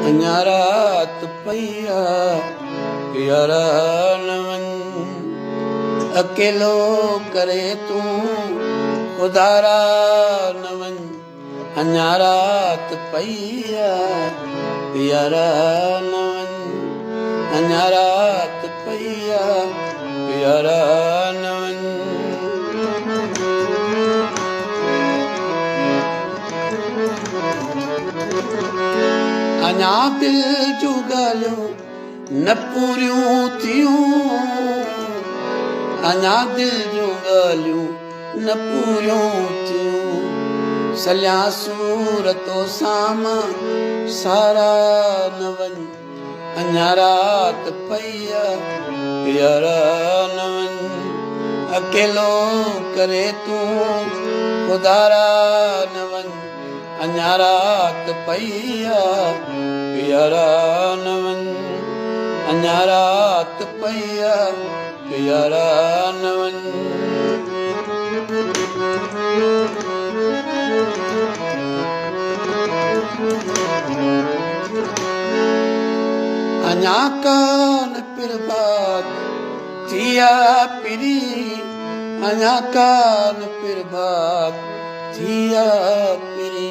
अञा रात पईया प्यारा न वञ अकेलो करे तूं उधारा न वञ अञा रात पईया प्यारा न वञ अञा रात पईया प्यारा न वञ अञा दिल जूं ॻाल्हियूं न पूरियूं थियूं अञा दिल जूं ॻाल्हियूं न पूरियूं थियूं सलिया सूरतो साम्हूं सारा न वञ अञा रात पईया प्यारा न वञ अकेलो करे तूं उधारा न वञ अञा रात पईया प्यारा न वञ अञा रात पईया प्यारा न वञ अञा कान पिरबात थिया पिरी अञा कान पिरबात थिया पिरी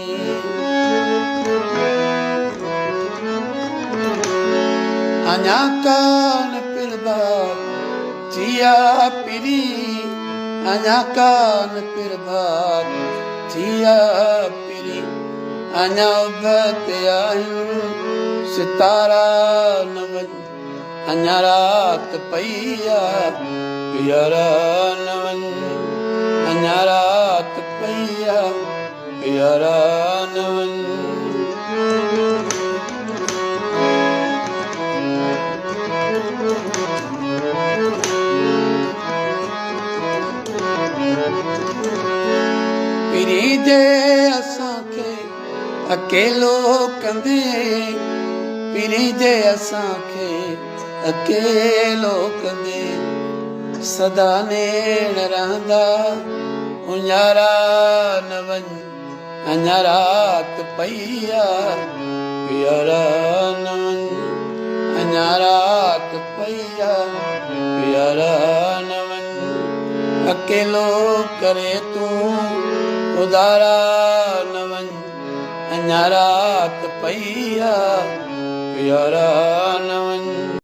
अञा कान पिरबात थिया पिरी अञा कान पिरबात थिया पिरी अञा उभते आहिनि सितारा न वञ अञा रात पईया प्यारा न वञ अञा रात पईया प्यारा न वञ पिरी जे असांखे अकेलो कंदे पिरी जे असांखे अकेलो कंदे सदा नेड़ रहंदा उञारा न वञ अञा रात पईया प्यारा न वञ अञा रात पईया प्यारा न वञ अकेलो करे तूं उधारा न वञ अञा रात पईया प्यारा न वञ